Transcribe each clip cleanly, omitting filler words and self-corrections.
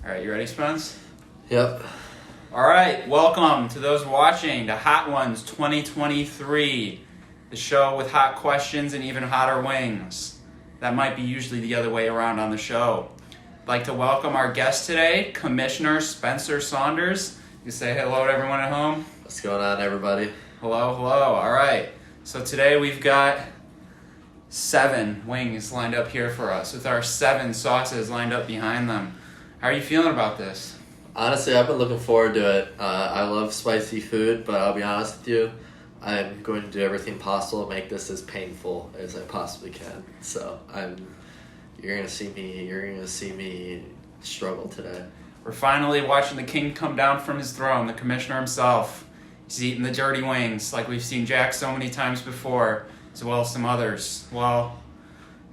All right, you ready, Spence? Yep. All right, welcome to those watching to Hot Ones 2023, the show with hot questions and even hotter wings. That might be usually the other way around on the show. I'd like to welcome our guest today, Commissioner Spencer Saunders. You say hello to everyone at home. What's going on, everybody? Hello. All right. So today we've got 7 wings lined up here for us with our 7 sauces lined up behind them. How are you feeling about this? Honestly, I've been looking forward to it. I love spicy food, but I'll be honest with you, I'm going to do everything possible to make this as painful as I possibly can. So you're gonna see me struggle today. We're finally watching the king come down from his throne, the commissioner himself. He's eating the dirty wings like we've seen Jack so many times before, as well as some others. Well,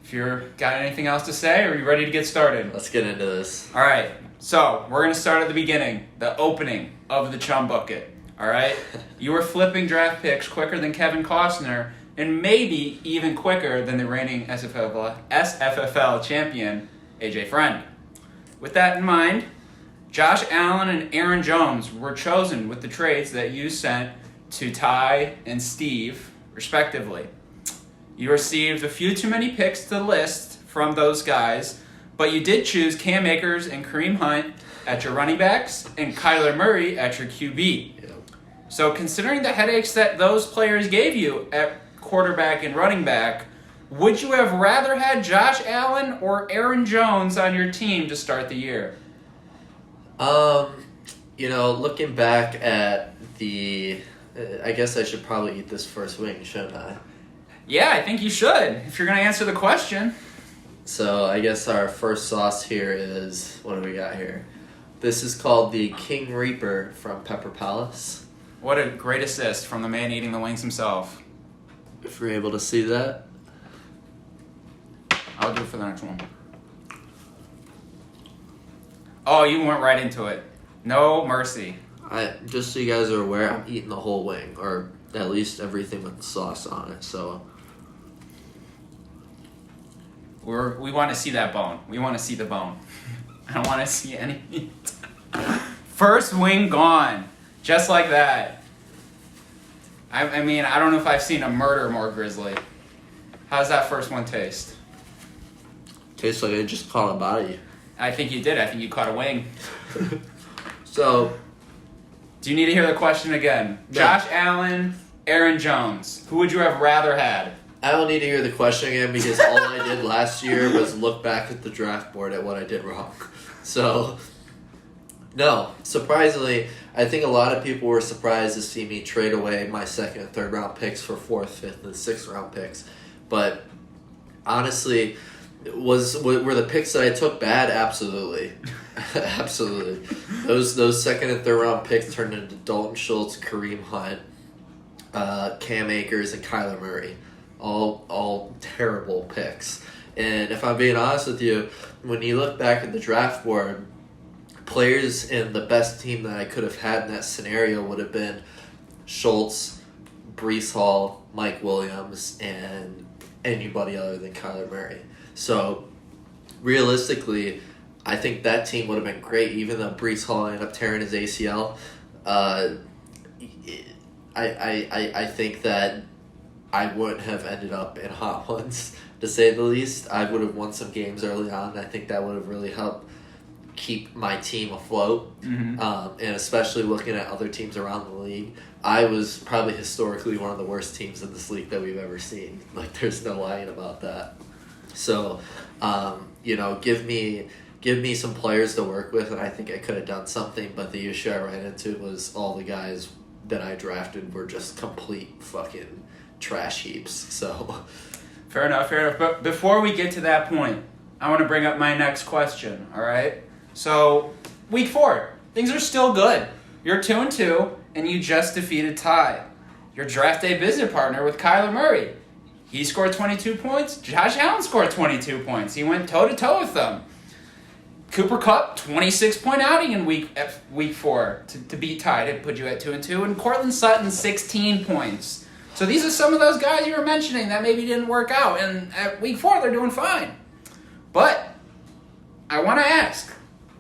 if you're got anything else to say, or are you ready to get started? Let's get into this. All right, so we're going to start at the beginning, the opening of the Chum Bucket. All right? You were flipping draft picks quicker than Kevin Costner, and maybe even quicker than the reigning SFFL champion, AJ Friend. With that in mind, Josh Allen and Aaron Jones were chosen with the trades that you sent to Ty and Steve, respectively. You received a few too many picks to list from those guys, but you did choose Cam Akers and Kareem Hunt at your running backs and Kyler Murray at your QB. Yep. So considering the headaches that those players gave you at quarterback and running back, would you have rather had Josh Allen or Aaron Jones on your team to start the year? Looking back at I guess I should probably eat this first wing, shouldn't I? Yeah, I think you should, if you're going to answer the question. So I guess our first sauce here is, what do we got here? This is called the King Reaper from Pepper Palace. What a great assist from the man eating the wings himself. If you're able to see that. I'll do it for the next one. Oh, you went right into it. No mercy. Just so you guys are aware, I'm eating the whole wing, or at least everything with the sauce on it, so... We want to see that bone. We want to see the bone. I don't want to see any meat. First wing gone. Just like that. I mean, I don't know if I've seen a murder more grisly. How's that first one taste? Tastes like I just caught a body. I think you did. I think you caught a wing. So... Do you need to hear the question again? No. Josh Allen, Aaron Jones. Who would you have rather had? I don't need to hear the question again because all I did last year was look back at the draft board at what I did wrong. So, no. Surprisingly, I think a lot of people were surprised to see me trade away my 2nd and 3rd round picks for 4th, 5th, and 6th round picks. But honestly, were the picks that I took bad? Absolutely. Absolutely. Those 2nd and 3rd round picks turned into Dalton Schultz, Kareem Hunt, Cam Akers, and Kyler Murray. All terrible picks. And if I'm being honest with you, when you look back at the draft board, players in the best team that I could have had in that scenario would have been Schultz, Breece Hall, Mike Williams, and anybody other than Kyler Murray. So, realistically, I think that team would have been great, even though Breece Hall ended up tearing his ACL. I think that I wouldn't have ended up in Hot Ones, to say the least. I would have won some games early on, and I think that would have really helped keep my team afloat. Mm-hmm. And especially looking at other teams around the league, I was probably historically one of the worst teams in this league that we've ever seen. Like, there's no lying about that. So, give me some players to work with, and I think I could have done something, but the issue I ran into was all the guys that I drafted were just complete fucking trash heaps, so... Fair enough. But before we get to that point, I want to bring up my next question, all right? So, week 4, things are still good. You're 2-2, and you just defeated Ty, your draft day business partner with Kyler Murray. He scored 22 points. Josh Allen scored 22 points. He went toe-to-toe with them. Cooper Kupp, 26-point outing in week 4 to beat Ty, to put you at 2-2. And Cortland Sutton, 16 points. So these are some of those guys you were mentioning that maybe didn't work out. And at week 4, they're doing fine. But I want to ask,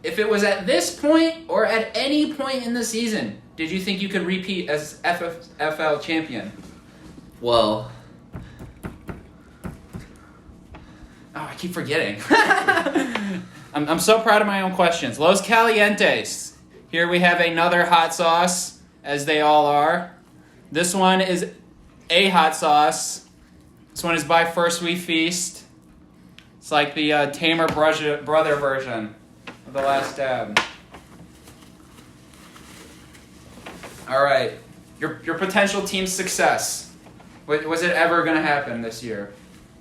if it was at this point or at any point in the season, did you think you could repeat as FFL champion? Well, I keep forgetting. I'm so proud of my own questions. Los Calientes. Here we have another hot sauce, as they all are. This one is a hot sauce. This one is by First We Feast. It's like the Tamer Brother version of The Last Dab. All right. Your potential team's success. Was it ever going to happen this year?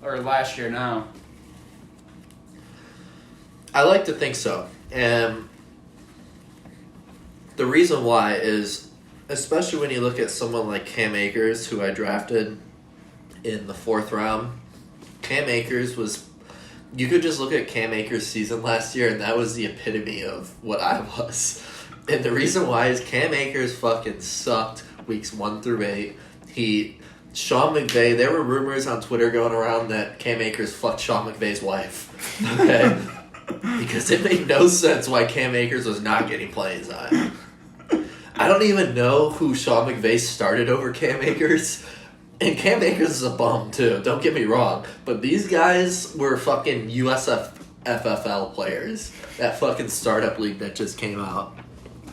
Or last year now? I like to think so. And the reason why is, especially when you look at someone like Cam Akers, who I drafted in the 4th round. Cam Akers was... You could just look at Cam Akers' season last year, and that was the epitome of what I was. And the reason why is Cam Akers fucking sucked weeks 1 through 8. Sean McVay, there were rumors on Twitter going around that Cam Akers fucked Sean McVay's wife. Okay? Because it made no sense why Cam Akers was not getting playing time. I don't even know who Sean McVay started over Cam Akers. And Cam Akers is a bum, too. Don't get me wrong. But these guys were fucking USFL players. That fucking startup league that just came out.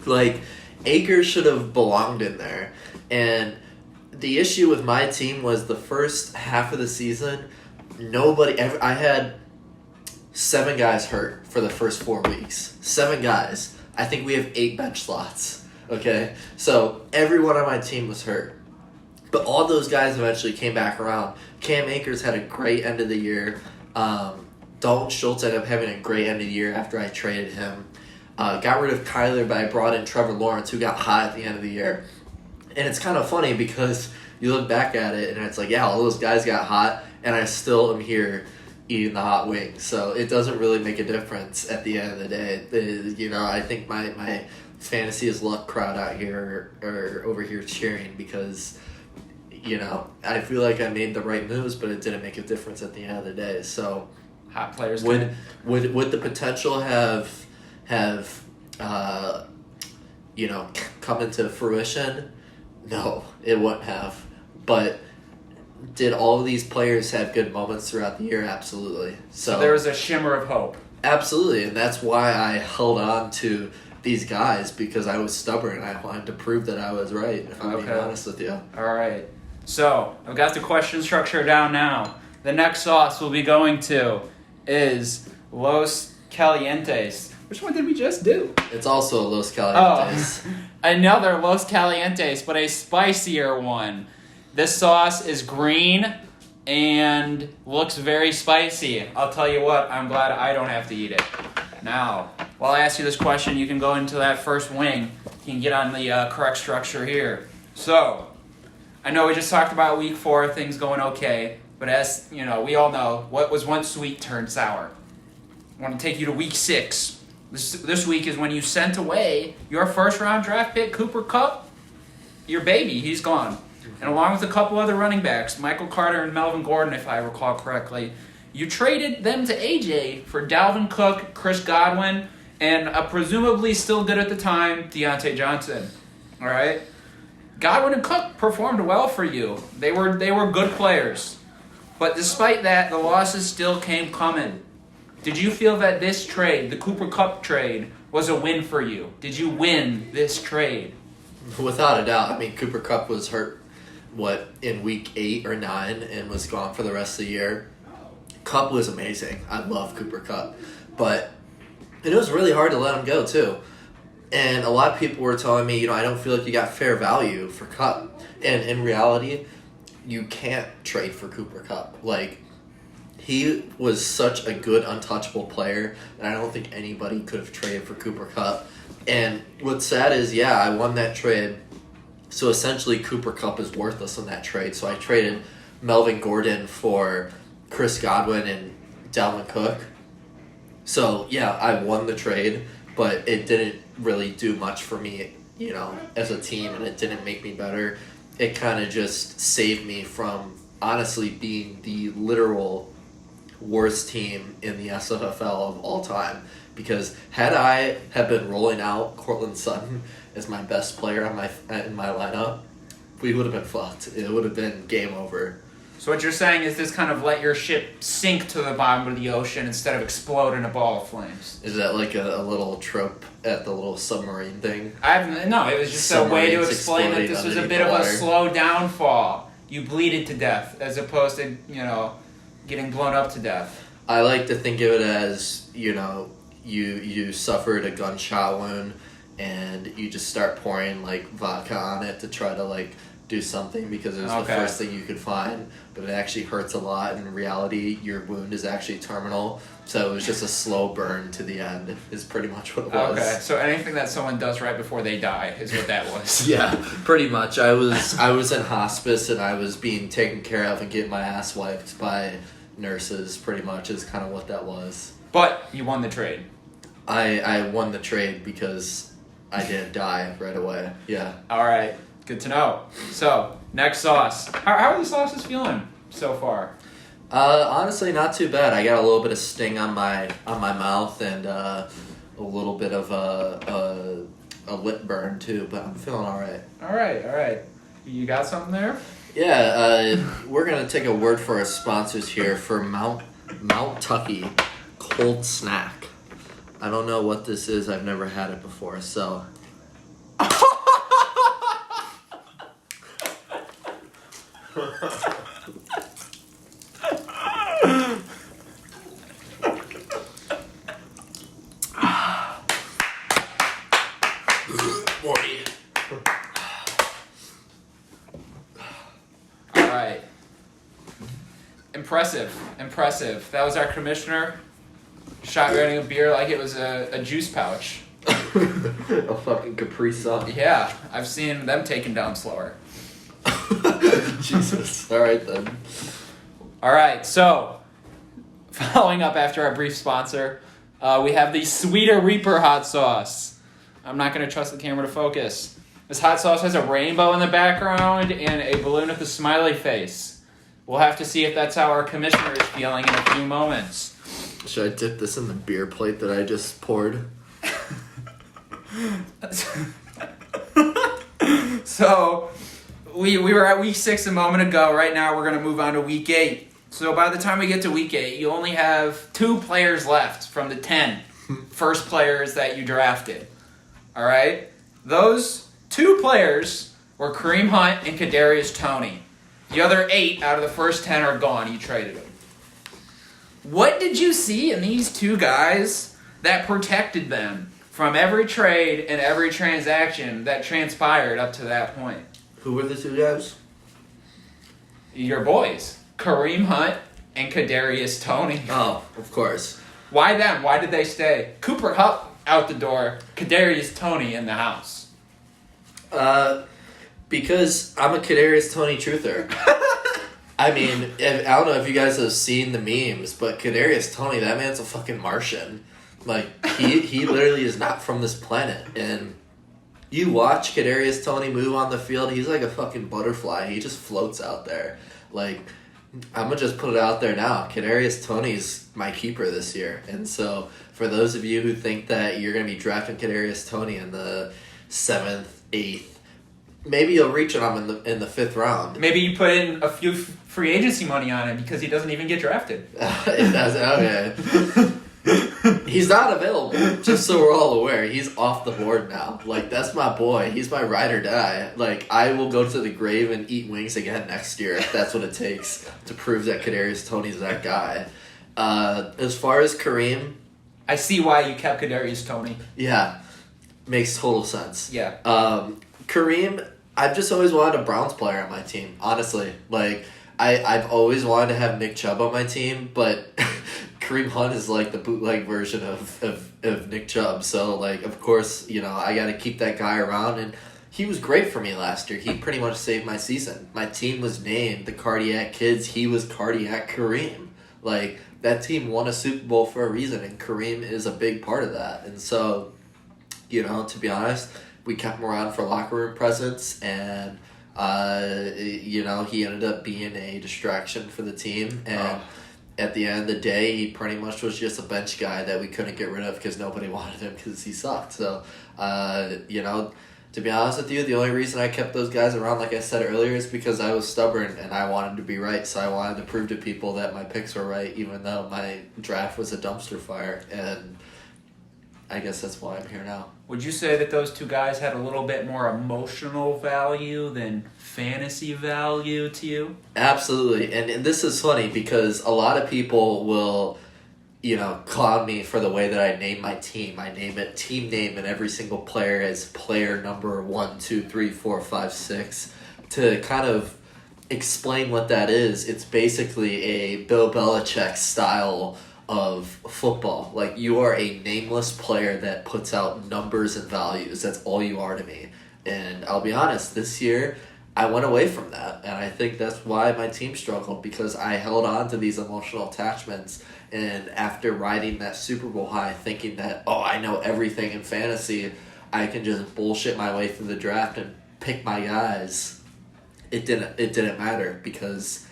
Like, Akers should have belonged in there. And the issue with my team was the first half of the season, I had 7 guys hurt for the first 4 weeks. 7 guys. I think we have 8 bench slots. Okay? So, everyone on my team was hurt. But all those guys eventually came back around. Cam Akers had a great end of the year. Dalton Schultz ended up having a great end of the year after I traded him. Got rid of Kyler, but I brought in Trevor Lawrence, who got hot at the end of the year. And it's kind of funny because you look back at it and it's like, yeah, all those guys got hot, and I still am here eating the hot wings. So it doesn't really make a difference at the end of the day. I think my fantasy is luck crowd out here or over here cheering because, I feel like I made the right moves, but it didn't make a difference at the end of the day. So hot players would the potential have come into fruition? No, it wouldn't have. But did all of these players have good moments throughout the year? Absolutely. So there was a shimmer of hope. Absolutely, and that's why I held on to these guys, because I was stubborn. I wanted to prove that I was right, if I'm being honest with you. All right. So I've got the question structure down now. The next sauce we'll be going to is Los Calientes. Which one did we just do? It's also Los Calientes. Oh, another Los Calientes, but a spicier one. This sauce is green and looks very spicy. I'll tell you what, I'm glad I don't have to eat it. Now, while I ask you this question, you can go into that first wing. You can get on the correct structure here. So, I know we just talked about week 4, things going okay, but as we all know, what was once sweet turned sour. I want to take you to week 6. This week is when you sent away your first-round draft pick, Cooper Kupp. Your baby, he's gone. And along with a couple other running backs, Michael Carter and Melvin Gordon, if I recall correctly, you traded them to AJ for Dalvin Cook, Chris Godwin, and a presumably still good at the time, Deontay Johnson. All right? Godwin and Cook performed well for you. They were good players. But despite that, the losses still came coming. Did you feel that this trade, the Cooper Kupp trade, was a win for you? Did you win this trade? Without a doubt. I mean, Cooper Kupp was hurt, in week 8 or 9 and was gone for the rest of the year. Kupp was amazing. I love Cooper Kupp. But it was really hard to let him go, too. And a lot of people were telling me, I don't feel like you got fair value for Kupp. And in reality, you can't trade for Cooper Kupp. He was such a good, untouchable player that I don't think anybody could have traded for Cooper Kupp. And what's sad is, I won that trade. So essentially, Cooper Kupp is worthless in that trade. So I traded Melvin Gordon for Chris Godwin and Dalvin Cook. So, I won the trade, but it didn't really do much for me, as a team, and it didn't make me better. It kind of just saved me from, honestly, being the literal worst team in the SFL of all time. because had I have been rolling out Cortland Sutton as my best player in my lineup, we would have been fucked. It would have been game over. So what you're saying is this kind of let your ship sink to the bottom of the ocean instead of explode in a ball of flames. Is that like a little trope at the little submarine thing? No, it was just a way to explain that this was a bit of a slow downfall. You bleeded to death as opposed to, getting blown up to death. I like to think of it as, you suffered a gunshot wound and you just start pouring like vodka on it to try to like do something because it was the first thing you could find, but it actually hurts a lot. In reality, your wound is actually terminal, so it was just a slow burn to the end is pretty much what it was. Okay, so anything that someone does right before they die is what that was. Yeah, pretty much. I was in hospice and I was being taken care of and getting my ass wiped by nurses, pretty much is kind of what that was. But you won the trade. I won the trade because I didn't die right away. Yeah. All right. Good to know. So, next sauce. How are these sauces feeling so far? Honestly, not too bad. I got a little bit of sting on my mouth and a little bit of a lip burn too, but I'm feeling all right. All right. You got something there? Yeah. We're gonna take a word for our sponsors here for Mount Tucky Cold Snack. I don't know what this is. I've never had it before, so. Alright. Impressive. That was our commissioner shotgunning a beer like it was a juice pouch. A fucking Capri Sun. Yeah, I've seen them taken down slower. Jesus. Alright then. Alright, so following up after our brief sponsor, we have the Sweeter Reaper hot sauce. I'm not going to trust the camera to focus. This hot sauce has a rainbow in the background and a balloon with a smiley face. We'll have to see if that's how our commissioner is feeling in a few moments. Should I dip this in the beer plate that I just poured? So, we were at week 6 a moment ago. Right now, we're going to move on to week 8. So, by the time we get to week 8, you only have 2 players left from the 10 first players that you drafted. All right? Those 2 players were Kareem Hunt and Kadarius Toney. The other 8 out of the first 10 are gone. You traded them. What did you see in these 2 guys that protected them from every trade and every transaction that transpired up to that point? Who were the 2 guys? Your boys, Kareem Hunt and Kadarius Toney. Oh, of course. Why them? Why did they stay? Cooper Kupp out the door, Kadarius Toney in the house. Because I'm a Kadarius Toney truther. I mean, I don't know if you guys have seen the memes, but Kadarius Toney, that man's a fucking Martian. Like, he literally is not from this planet. And you watch Kadarius Toney move on the field, he's like a fucking butterfly. He just floats out there. Like, I'm going to just put it out there now. Kadarius Toney's my keeper this year. And so, for those of you who think that you're going to be drafting Kadarius Toney in the 7th, 8th, maybe you'll reach on him in the 5th round. Maybe you put in a few free agency money on him because he doesn't even get drafted. It doesn't. Okay. He's not available, just so we're all aware. He's off the board now. Like, that's my boy. He's my ride or die. Like, I will go to the grave and eat wings again next year if that's what it takes to prove that Kadarius Toney's that guy. As far as Kareem... I see why you kept Kadarius Toney. Yeah. Makes total sense. Yeah. Kareem, I've just always wanted a Browns player on my team, honestly. Like, I've always wanted to have Nick Chubb on my team, but... Kareem Hunt is like the bootleg version of Nick Chubb. So, like, of course, I got to keep that guy around. And he was great for me last year. He pretty much saved my season. My team was named the Cardiac Kids. He was Cardiac Kareem. Like, that team won a Super Bowl for a reason, and Kareem is a big part of that. And so, to be honest, we kept him around for locker room presence, and, he ended up being a distraction for the team. And... at the end of the day, he pretty much was just a bench guy that we couldn't get rid of because nobody wanted him because he sucked. So, to be honest with you, the only reason I kept those guys around, like I said earlier, is because I was stubborn and I wanted to be right. So I wanted to prove to people that my picks were right, even though my draft was a dumpster fire. And I guess that's why I'm here now. Would you say that those two guys had a little bit more emotional value than fantasy value to you? Absolutely. And this is funny because a lot of people will, clown me for the way that I name my team. I name it team name, and every single player as player number 1, 2, 3, 4, 5, 6. To kind of explain what that is, it's basically a Bill Belichick style of football. Like, you are a nameless player that puts out numbers and values. That's all you are to me. And I'll be honest, this year I went away from that, and I think that's why my team struggled, because I held on to these emotional attachments. And after riding that Super Bowl high, thinking that, I know everything in fantasy, I can just bullshit my way through the draft and pick my guys. It didn't matter because,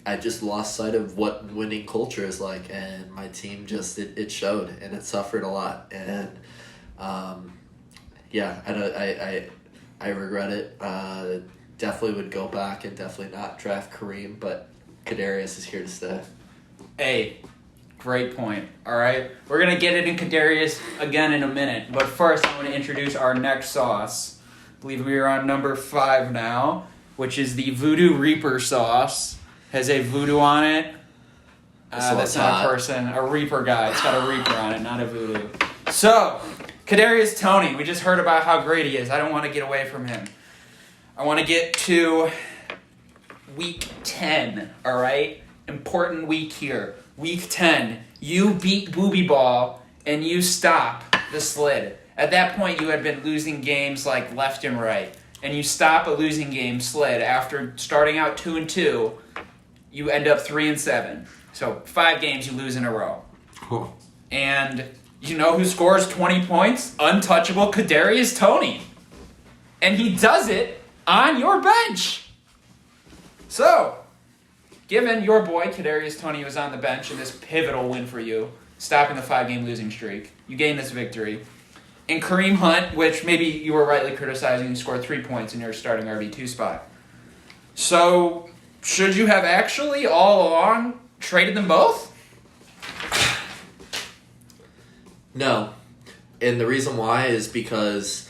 I just lost sight of what winning culture is like, and my team just it showed, and it suffered a lot. And I regret it. Definitely would go back and definitely not draft Kareem, but Kadarius is here to stay. Hey, great point. All right, we're gonna get into Kadarius again in a minute, but first I want to introduce our next sauce. I believe we are on number 5 now, which is the Voodoo Reaper sauce. Has a voodoo on it. That's not a person, a Reaper guy. It's got a Reaper on it, not a voodoo. So, Kadarius Toney. We just heard about how great he is. I don't want to get away from him. I want to get to week 10, all right? Important week here. Week 10, you beat Booby Ball and you stop the slid. At that point, you had been losing games like left and right. And you stop a losing game slid after starting out 2-2. You end up 3-7. So 5 games you lose in a row. Cool. And you know who scores 20 points? Untouchable Kadarius Toney. And he does it on your bench. So, given your boy Kadarius Toney was on the bench in this pivotal win for you, stopping the 5-game losing streak, you gained this victory. And Kareem Hunt, which maybe you were rightly criticizing, you scored 3 points in your starting RB2 spot. So, should you have actually all along traded them both? No. And the reason why is because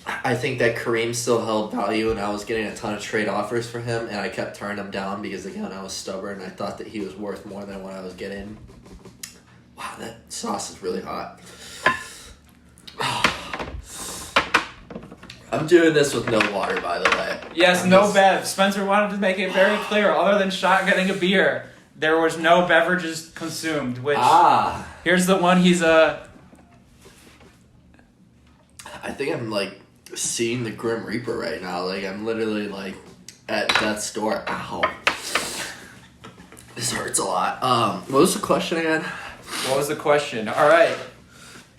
I think that Kareem still held value, and I was getting a ton of trade offers for him, and I kept turning them down because, again, I was stubborn. I thought that he was worth more than what I was getting. Wow, that sauce is really hot. I'm doing this with no water, by the way. Yes, no bev. Spencer wanted to make it very clear, other than shotgunning a beer, there was no beverages consumed, which... Here's the one he's I think I'm, seeing the Grim Reaper right now. I'm literally, at death's door. Ow. This hurts a lot. What was the question again? What was the question? All right.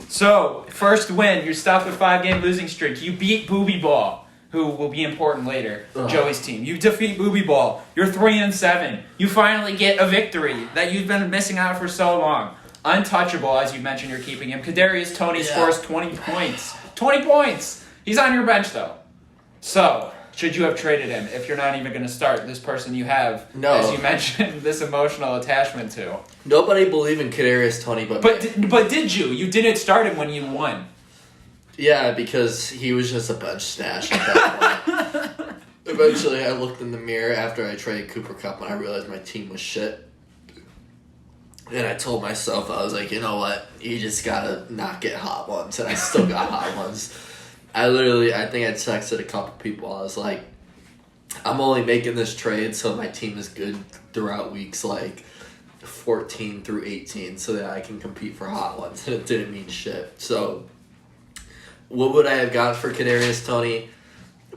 So, first win. You stopped the 5-game losing streak. You beat Booby Ball, who will be important later, Joey's team. You defeat Booby Ball. You're 3-7. You finally get a victory that you've been missing out for so long. Untouchable, as you mentioned, you're keeping him. Kadarius Toney scores 20 points. 20 points! He's on your bench, though. So, should you have traded him if you're not even going to start this person you have, as you mentioned, this emotional attachment to? Nobody believed in Kadarius Toney but did you? You didn't start him when you won. Yeah, because he was just a bench stash at that point. Eventually, I looked in the mirror after I traded Cooper Kupp and I realized my team was shit. And I told myself, I was like, you know what? You just gotta not get hot ones. And I still got hot ones. I think I texted a couple people. I was like, I'm only making this trade so my team is good throughout weeks 14 through 18 so that I can compete for hot ones. And it didn't mean shit. So, what would I have gotten for Kadarius Toney?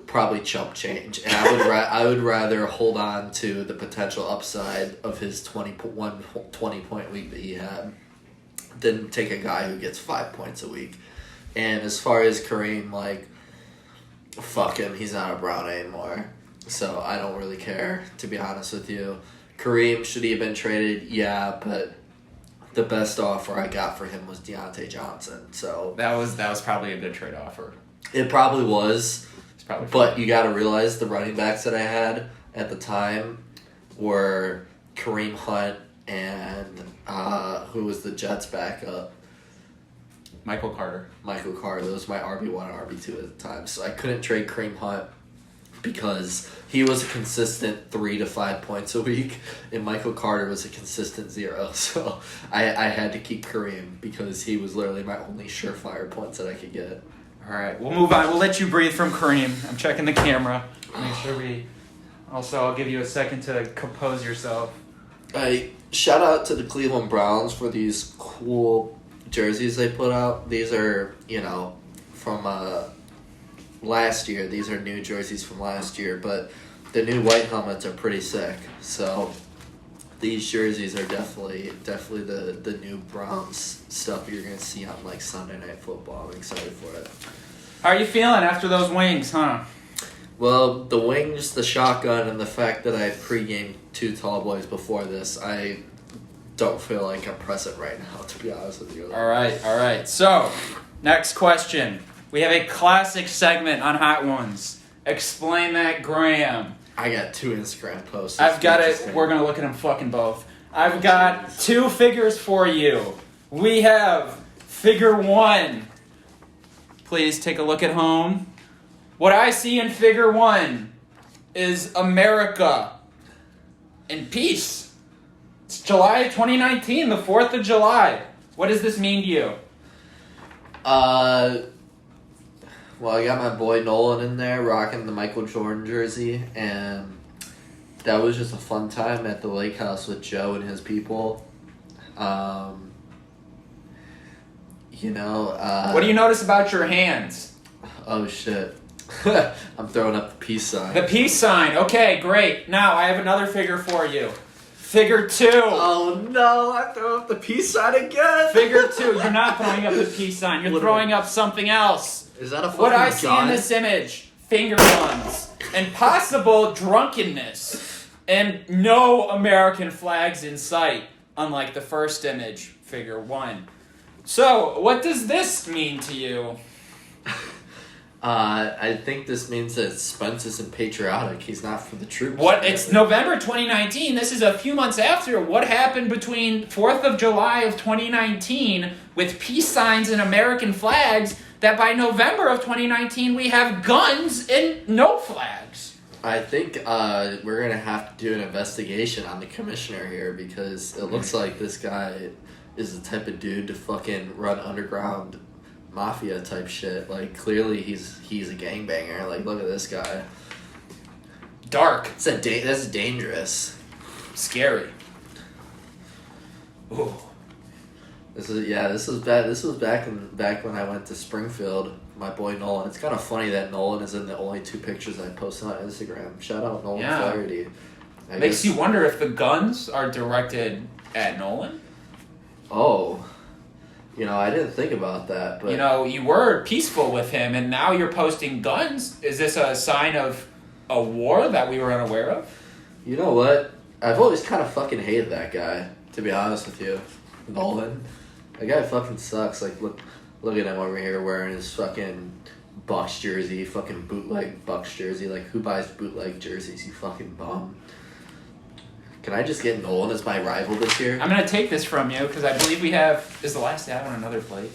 Probably chump change. And I would rather hold on to the potential upside of his 20-point week that he had than take a guy who gets 5 points a week. And as far as Kareem, fuck him. He's not a Brown anymore. So I don't really care, to be honest with you. Kareem, should he have been traded? Yeah, but the best offer I got for him was Deontay Johnson. So That was probably a good trade offer. it probably was. It's probably But you got to realize the running backs that I had at the time were Kareem Hunt and who was the Jets backup? Michael Carter. Michael Carter. Those were my RB1 and RB2 at the time. So I couldn't trade Kareem Hunt because he was a consistent 3 to 5 points a week, and Michael Carter was a consistent 0. So I had to keep Kareem because he was literally my only surefire points that I could get. All right, we'll move on. We'll let you breathe from Kareem. I'm checking the camera. Make sure we... Also, I'll give you a second to compose yourself. Shout out to the Cleveland Browns for these cool jerseys they put out. These are, from last year. These are new jerseys from last year, but the new white helmets are pretty sick. So these jerseys are definitely the new Browns stuff you're gonna see on like Sunday Night Football. I'm excited for it. How are you feeling after those wings, huh? Well, the wings, the shotgun, and the fact that I pre-gamed 2 tall boys before this, I don't feel like I'm present right now, to be honest with you. All right. So, next question. We have a classic segment on Hot Ones. Explain that, Graham. I got 2 Instagram posts. I've got it. We're going to look at them fucking both. I've got 2 figures for you. We have figure 1. Please take a look at home. What I see in figure 1 is America and peace. It's July 2019, the 4th of July. What does this mean to you? Well, I got my boy Nolan in there rocking the Michael Jordan jersey, and that was just a fun time at the lake house with Joe and his people. What do you notice about your hands? Oh, shit. I'm throwing up the peace sign. The peace sign. Okay, great. Now, I have another figure for you. Figure 2. Oh, no. I throw up the peace sign again. Figure 2. You're not throwing up the peace sign. You're throwing up something else. Is that a fucking What I see gun? in this image, finger guns, and possible drunkenness, and no American flags in sight, unlike the first image, figure 1. So, what does this mean to you? I think this means that Spence isn't patriotic. He's not for the troops. What? It's November 2019. This is a few months after. What happened between 4th of July of 2019 with peace signs and American flags that by November of 2019 we have guns and no flags? I think we're going to have to do an investigation on the commissioner here because it looks like this guy is the type of dude to fucking run underground mafia type shit. Like, clearly he's a gangbanger. Like, look at this guy. Dark. That's dangerous. Scary. Ooh. This was back when I went to Springfield. My boy Nolan. It's kind of funny that Nolan is in the only 2 pictures I posted on Instagram. Shout out Nolan Flaherty. Makes you wonder if the guns are directed at Nolan. Oh. I didn't think about that, but... you were peaceful with him, and now you're posting guns. Is this a sign of a war that we were unaware of? You know what? I've always kind of fucking hated that guy, to be honest with you. Nolan. That guy fucking sucks. Like, look at him over here wearing his fucking Bucks jersey, fucking bootleg Bucks jersey. Like, who buys bootleg jerseys, you fucking bum? Can I just get Nolan as my rival this year? I'm going to take this from you because I believe we have... Is the last ad on another plate?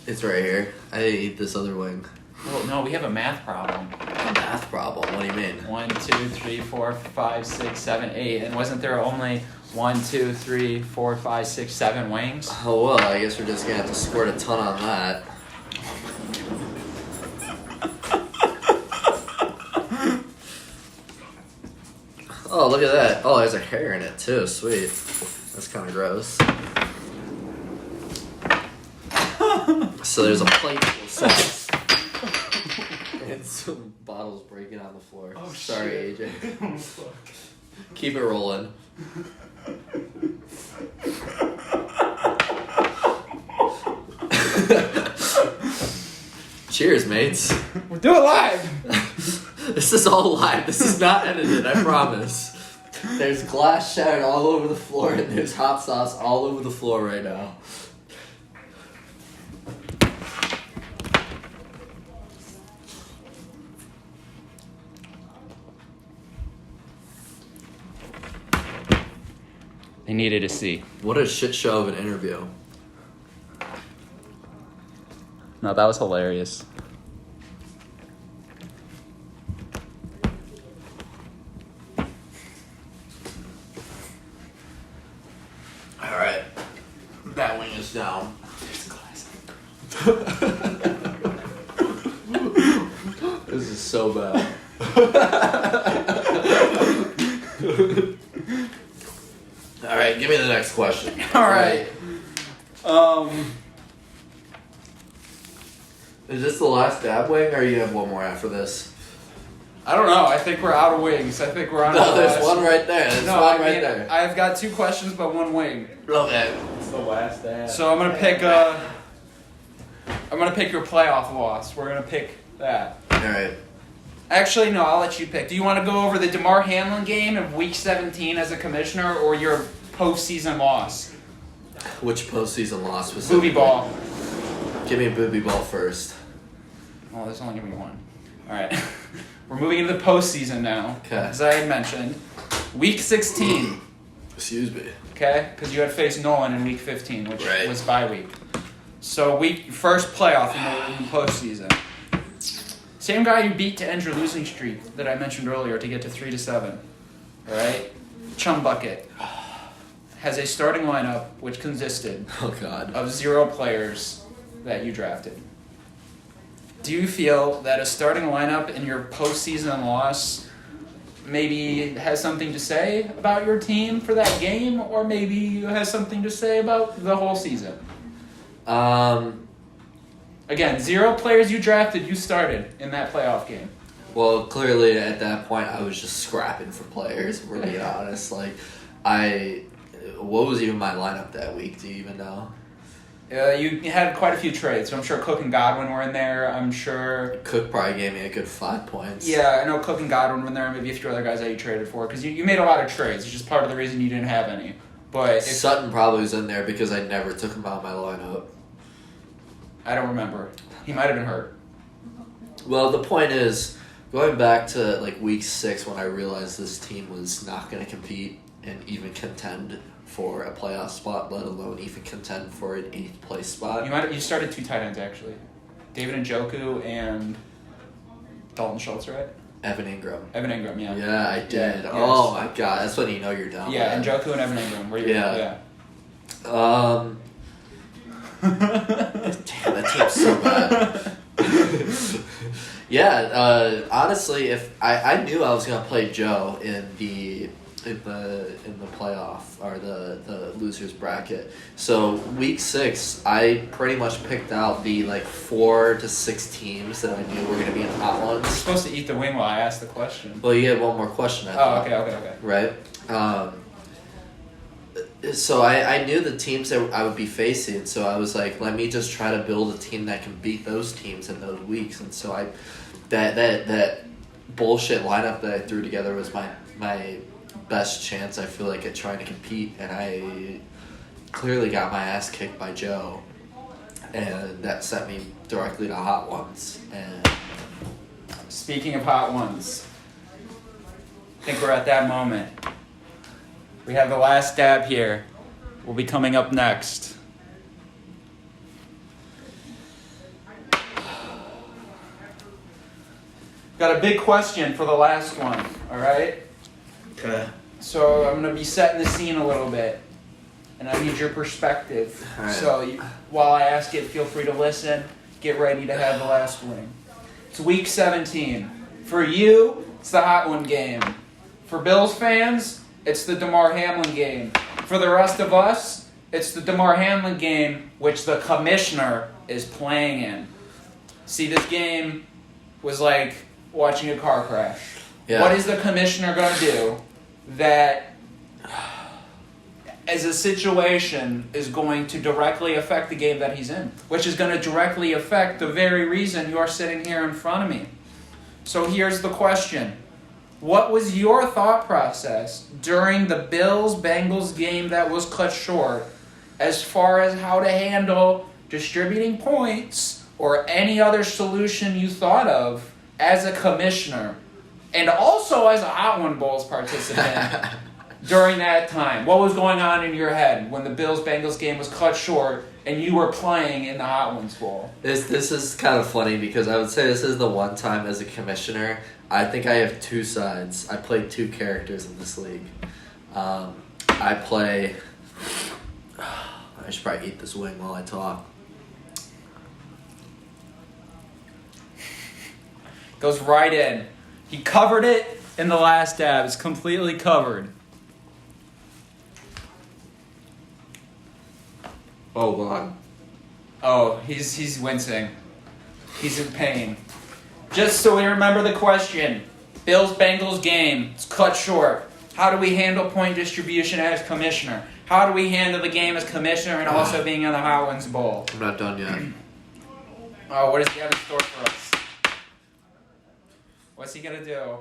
It's right here. I ate this other wing. Well, no, we have a math problem. A math problem? What do you mean? 1, 2, 3, 4, 5, 6, 7, 8. And wasn't there only 1, 2, 3, 4, 5, 6, 7 wings? Oh, well, I guess we're just going to have to squirt a ton on that. Oh, look at that. Oh, there's a hair in it, too. Sweet. That's kind of gross. So there's a plate full of sauce. And some bottles breaking on the floor. Oh, sorry, shit. AJ. Keep it rolling. Cheers, mates. We'll do it live. This is all live. This is not edited, I promise. There's glass shattered all over the floor, and there's hot sauce all over the floor right now. They needed to see. What a shit show of an interview. No, that was hilarious. Alright. That wing is down. There's glass. This is so bad. Alright, give me the next question. Alright. Is this the last dab wing, or you have one more after this? I don't know. I think we're out of wings. I think we're on. No, there's one right there. There's one right there. I've got 2 questions, but 1 wing. Okay. It's the last dab. So I'm gonna pick. I'm gonna pick your playoff loss. We're gonna pick that. Alright. Actually, no. I'll let you pick. Do you want to go over the DeMar Hamlin game of Week 17 as a commissioner, or your postseason loss? Which postseason loss was Booby ball. Give me a booby ball first. Oh, there's only gonna be 1. All right. We're moving into the postseason now. Okay. As I had mentioned, Week 16. Excuse me. Okay, because you had faced Nolan in Week 15, which Right. was bye week. So first playoff in the postseason. Same guy you beat to end your losing streak that I mentioned earlier to get to 3-7. All right, Chum Bucket has a starting lineup which consisted Oh God. of 0 players that you drafted. Do you feel that a starting lineup in your postseason loss maybe has something to say about your team for that game, or maybe has something to say about the whole season? Again, 0 players you drafted, you started in that playoff game. Well, clearly at that point I was just scrapping for players, if we're being honest. Like, what was even my lineup that week? Do you even know? You had quite a few trades, so I'm sure Cook and Godwin were in there. I'm sure Cook probably gave me a good 5 points. Yeah, I know Cook and Godwin were in there, and maybe a few other guys that you traded for, because you made a lot of trades. It's just part of the reason you didn't have any. But Sutton probably was in there because I never took him out of my lineup. I don't remember. He might have been hurt. Well, the point is, going back to like week 6 when I realized this team was not going to compete and even contend for a playoff spot, let alone even contend for an 8th place spot. You started 2 tight ends, actually. David Njoku and Dalton Schultz, right? Evan Ingram. Evan Ingram, yeah. Yeah, I did. Yeah, Oh yes. my God, that's when you know you're down. Yeah, man. Njoku and Evan Ingram. Were you? Yeah. Damn, that team's so bad. Yeah, honestly, if I knew I was gonna play Joe in the playoff or the losers bracket. So week 6, I pretty much picked out the like 4 to 6 teams that I knew were gonna be in hot You're ones. supposed to eat the wing while I ask the question. Well, you had one more question. I Oh, thought. okay. Right. So I knew the teams that I would be facing, so I was like, let me just try to build a team that can beat those teams in those weeks. And so that bullshit lineup that I threw together was my best chance, I feel like, at trying to compete, and I clearly got my ass kicked by Joe, and that sent me directly to hot ones. And Speaking of hot ones, I think we're at that moment. We have the last dab here. Will be coming up next. Got a big question for the last one, all right? okay. So I'm going to be setting the scene a little bit, and I need your perspective. All right. So while I ask it, feel free to listen. Get ready to have the last wing. It's week 17. For you, it's the hot one game. For Bills fans, it's the DeMar Hamlin game. For the rest of us, it's the DeMar Hamlin game, which the commissioner is playing in. See, this game was like watching a car crash. Yeah. What is the commissioner going to do that, as a situation, is going to directly affect the game that he's in? Which is going to directly affect the very reason you are sitting here in front of me. So here's the question. What was your thought process during the Bills-Bengals game that was cut short as far as how to handle distributing points or any other solution you thought of as a commissioner and also as a Hot One Bowls participant during that time? What was going on in your head when the Bills-Bengals game was cut short and you were playing in the Hot Ones Bowl? This is kind of funny because I would say this is the one time as a commissioner I think I have two sides. I play two characters in this league. I play... I should probably eat this wing while I talk. Goes right in. He covered it in the last dab. It's completely covered. Oh, God. Oh, he's wincing. He's in pain. Just so we remember the question. Bills-Bengals game. It's cut short. How do we handle point distribution as commissioner? How do we handle the game as commissioner and also being in the Hot Ones Bowl? I'm not done yet. Oh, what does he have in store for us? What's he going to do?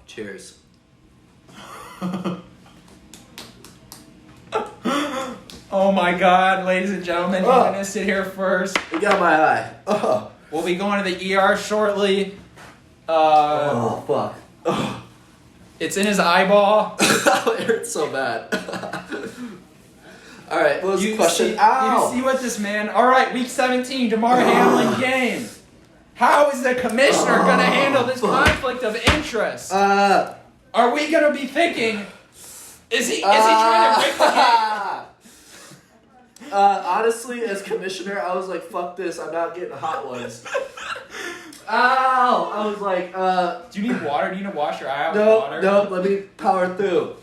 Cheers. Oh my God, ladies and gentlemen, he's going to sit here first. You got my eye. Oh. We'll be going to the ER shortly. Oh, fuck. Oh. It's in his eyeball. It hurts so bad. All right, what was the question? You see what this man... All right, week 17, DeMar Hamlin game. How is the commissioner going to handle this conflict of interest? Are we going to be thinking... Is he trying to break the game? Honestly, as commissioner, I was like, fuck this, I'm not getting Hot Ones. Ow! I was like, Do you need water? Do you need to wash your eye out with water? No, let me power through.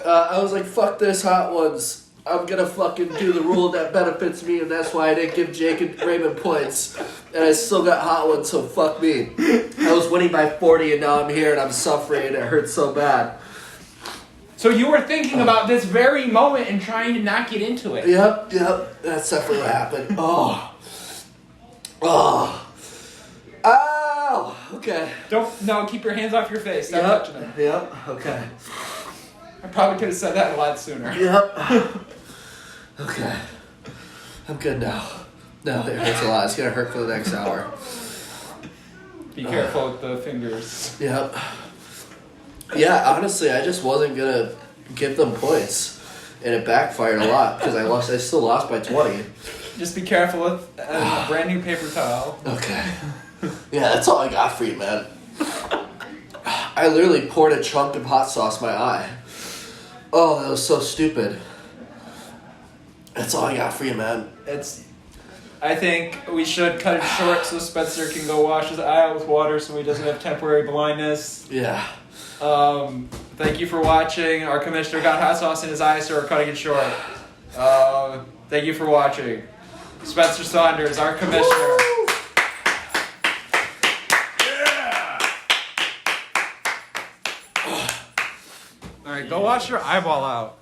I was like, fuck this, Hot Ones. I'm gonna fucking do the rule that benefits me, and that's why I didn't give Jake and Raymond points. And I still got Hot Ones, so fuck me. I was winning by 40, and now I'm here, and I'm suffering, and it hurts so bad. So you were thinking about this very moment and trying to not get into it. Yep. That's definitely what happened. Oh. Ow! Okay. Keep your hands off your face. Stop touching them. Yep, okay. I probably could have said that a lot sooner. Yep. Okay. I'm good now. No, it hurts a lot. It's gonna hurt for the next hour. Be careful with the fingers. Yep. Yeah, honestly, I just wasn't gonna give them points, and it backfired a lot because I still lost by 20. Just be careful with a brand new paper towel. Okay. Yeah, that's all I got for you, man. I literally poured a chunk of hot sauce in my eye. Oh, that was so stupid. That's all I got for you, man. I think we should cut it short so Spencer can go wash his eye out with water so he doesn't have temporary blindness. Yeah. Thank you for watching. Our commissioner got hot sauce in his eye, so we're cutting it short. Thank you for watching. Spencer Saunders, our commissioner. Woo! Yeah! All right, go wash your eyeball out.